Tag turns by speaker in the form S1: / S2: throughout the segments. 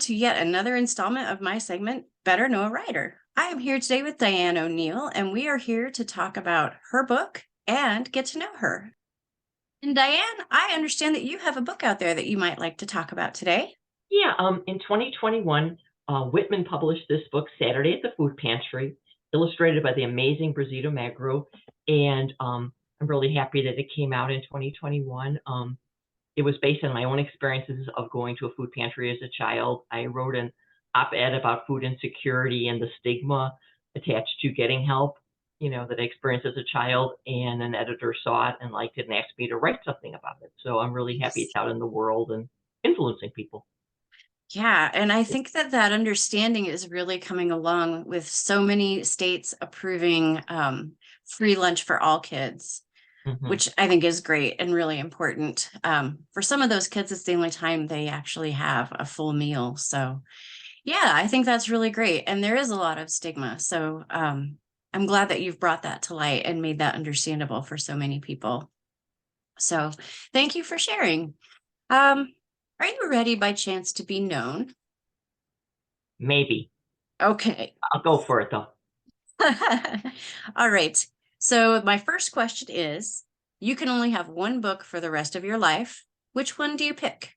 S1: to yet another installment of my segment, Better Know a Writer. I am here today with Diane O'Neill, and we are here to talk about her book and get to know her. And Diane, I understand that you have a book out there that you might like to talk about today.
S2: Yeah, in 2021, Whitman published this book, Saturday at the Food Pantry, illustrated by the amazing Brizida Magro, and I'm really happy that it came out in 2021. It was based on my own experiences of going to a food pantry as a child. I wrote an op-ed about food insecurity and the stigma attached to getting help, that I experienced as a child, and an editor saw it and liked it and asked me to write something about it. So I'm really happy it's out in the world and influencing people.
S1: Yeah, and I think that that understanding is really coming along with so many states approving free lunch for all kids,
S2: Mhm.
S1: which I think is great and really important. For some of those kids, it's the only time they actually have a full meal. So, yeah, I think that's really great. And there is a lot of stigma. So, I'm glad that you've brought that to light and made that understandable for so many people. So, thank you for sharing. Are you ready by chance to be known?
S2: Maybe.
S1: Okay.
S2: I'll go for it though.
S1: All right. So, my first question is, you can only have one book for the rest of your life. Which one do you pick?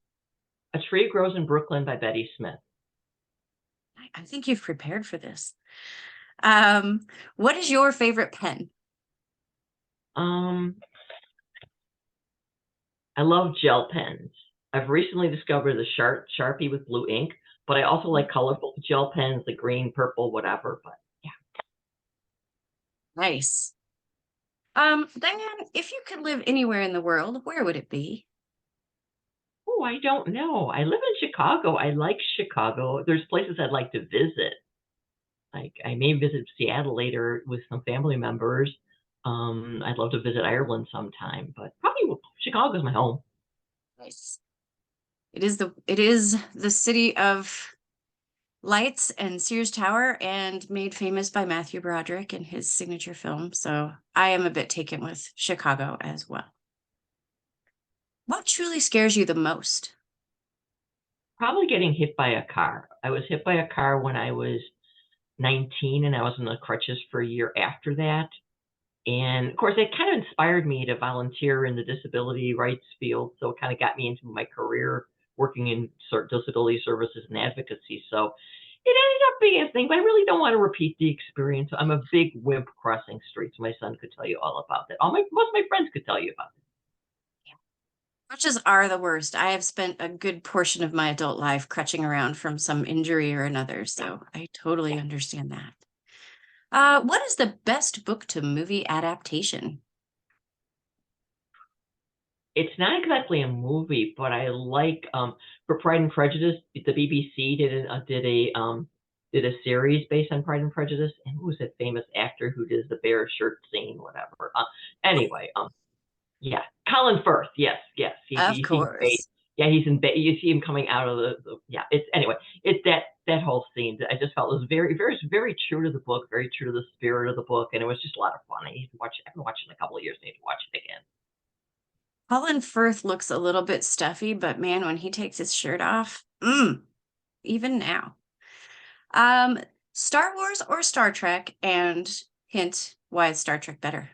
S2: A Tree Grows in Brooklyn by Betty Smith.
S1: I think you've prepared for this. What is your favorite pen?
S2: Um, I love gel pens. I've recently discovered the Sharpie with blue ink, but I also like colorful gel pens, the green, purple, whatever. But yeah.
S1: Nice. Diane, if you could live anywhere in the world, where would it be?
S2: Oh, I don't know. I live in Chicago. I like Chicago. There's places I'd like to visit. Like I may visit Seattle later with some family members. I'd love to visit Ireland sometime, but probably Chicago's my home.
S1: Nice. It is the city of lights and Sears Tower and made famous by Matthew Broderick in his signature film. So I am a bit taken with Chicago as well. What truly scares you the most?
S2: Probably getting hit by a car. I was hit by a car when I was 19 and I was in the crutches for a year after that. And of course, it kind of inspired me to volunteer in the disability rights field. So it kind of got me into my career working in disability services and advocacy. So it ended up being a thing, but I really don't want to repeat the experience. I'm a big wimp crossing streets. My son could tell you all about that. Most of my friends could tell you about it.
S1: Crutches are the worst. I have spent a good portion of my adult life crutching around from some injury or another,
S2: Yeah,
S1: so I totally
S2: yeah.
S1: understand that. What is the best book to movie adaptation?
S2: It's not exactly a movie, but I like for Pride and Prejudice, the BBC did a series based on Pride and Prejudice, and who was that famous actor who did the bear shirt scene, whatever. Anyway, yeah, Colin Firth, yes, yes,
S1: Of
S2: he's
S1: course.
S2: yeah, he's in you see him coming out of the yeah. It's anyway, it's that whole scene that I just felt was very true to the book, very true to the spirit of the book, and it was just a lot of fun. I need to watch it. I've been watching it a couple of years. I need to watch it again.
S1: Colin Firth looks a little bit stuffy, but man, when he takes his shirt off, even now. Um, Star Wars or Star Trek? And hint, why is Star Trek better?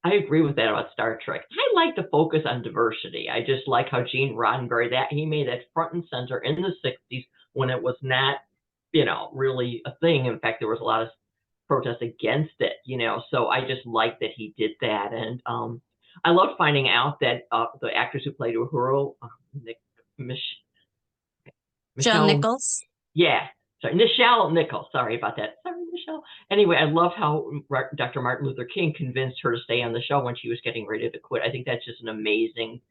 S2: I agree with that about Star Trek. I like the focus on diversity. I just like how Gene Roddenberry that he made that front and center in the '60s when it was not, really a thing. In fact, there was a lot of protest against it. So I just like that he did that, and I loved finding out that the actors who played Uhuru, Nick, Mich-
S1: John
S2: Michelle
S1: Nichols.
S2: yeah. Sorry, Nichelle Nichols. Sorry about that. Sorry, Nichelle. Anyway, I love how Dr. Martin Luther King convinced her to stay on the show when she was getting ready to quit. I think that's just an amazing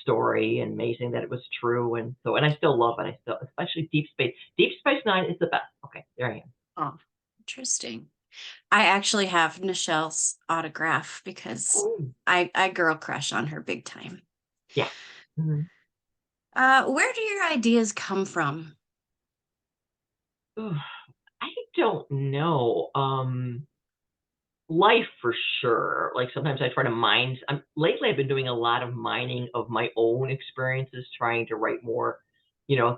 S2: story and amazing that it was true. And I still love it. Especially Deep Space. Deep Space Nine is the best. Okay, there I am.
S1: Oh, interesting. I actually have Nichelle's autograph because
S2: Oh,
S1: I girl crush on her big time.
S2: yeah. Mhm.
S1: Where do your ideas come from?
S2: Ugh, I don't know. Life for sure. Like sometimes I try to mine. Lately, I've been doing a lot of mining of my own experiences, trying to write more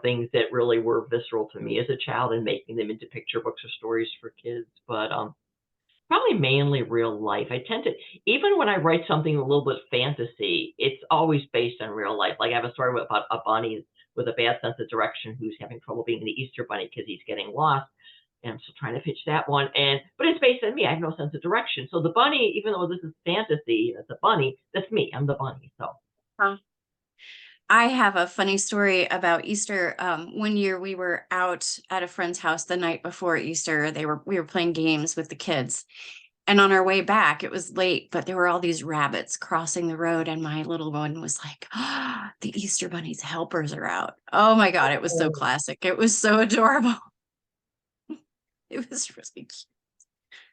S2: things that really were visceral to me as a child and making them into picture books or stories for kids. But probably mainly real life. I tend to, even when I write something a little bit fantasy, it's always based on real life. Like I have a story about a bunny with a bad sense of direction who's having trouble being the Easter bunny because he's getting lost. And I'm still trying to pitch that one. But it's based on me. I have no sense of direction. So the bunny, even though this is fantasy, it's a bunny, that's me. I'm the bunny. So
S1: I have a funny story about Easter. One year we were out at a friend's house the night before Easter. We were playing games with the kids. And on our way back, it was late, but there were all these rabbits crossing the road. And my little one was like, oh, the Easter Bunny's helpers are out. Oh my God, it was so classic. It was so adorable. It was really cute.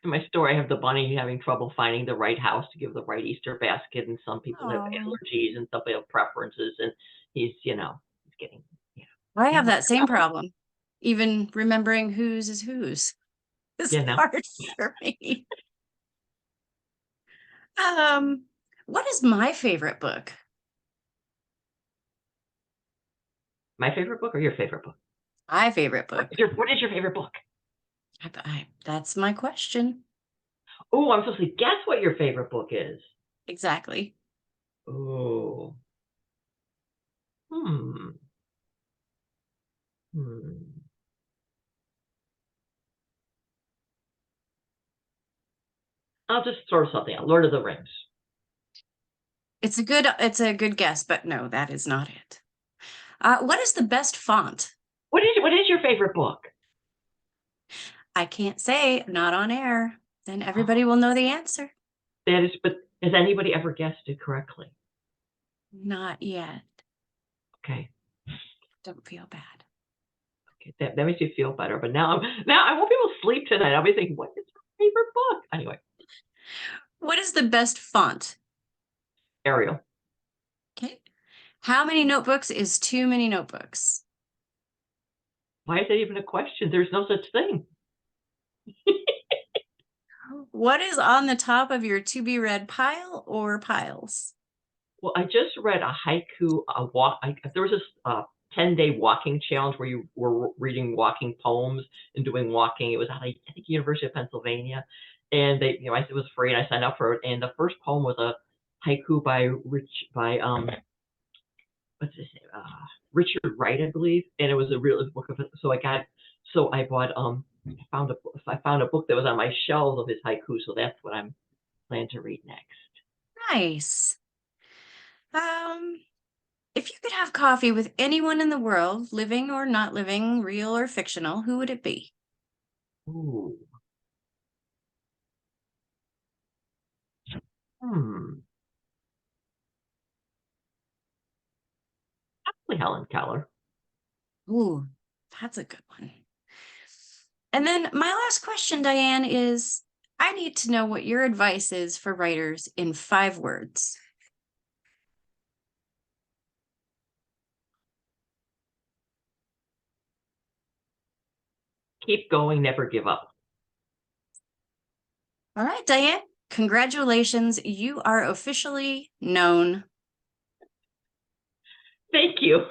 S2: In my story, I have the bunny having trouble finding the right house to give the right Easter basket. And some people have allergies and some people have preferences. And he's getting,
S1: I have that same problem. Even remembering whose is whose is hard for me. What is my favorite book?
S2: My favorite book or your favorite book?
S1: My favorite book.
S2: What is your favorite book?
S1: That's my question.
S2: Oh, I'm supposed to guess what your favorite book is.
S1: Exactly.
S2: Oh. I'll just throw something out. Lord of the Rings.
S1: It's a good guess, but no, that is not it. What is the best font?
S2: What is your favorite book?
S1: I can't say, not on air. Then everybody will know the answer.
S2: But has anybody ever guessed it correctly?
S1: Not yet.
S2: Okay.
S1: Don't feel bad.
S2: Okay, that makes you feel better. But now I won't be able to sleep tonight. I'll be thinking, what is my favorite book? Anyway.
S1: What is the best font?
S2: Arial.
S1: Okay. How many notebooks is too many notebooks?
S2: Why is that even a question? There's no such thing.
S1: What is on the top of your to-be-read pile or piles?
S2: Well, I just read a haiku, there was this 10-day walking challenge where you were reading walking poems and doing walking. It was at, I think, University of Pennsylvania. And it was free and I signed up for it. And the first poem was a haiku by what's his name? Richard Wright, I believe. And it was a real book of it. So I bought, I found a book that was on my shelves of his haiku. So that's what I'm planning to read next.
S1: Nice. If you could have coffee with anyone in the world, living or not living, real or fictional, who would it be?
S2: Ooh. Probably Helen Keller.
S1: Ooh, that's a good one. And then my last question, Diane, is I need to know what your advice is for writers in 5 words.
S2: Keep going, never give up.
S1: All right, Diane, congratulations. You are officially known.
S2: Thank you.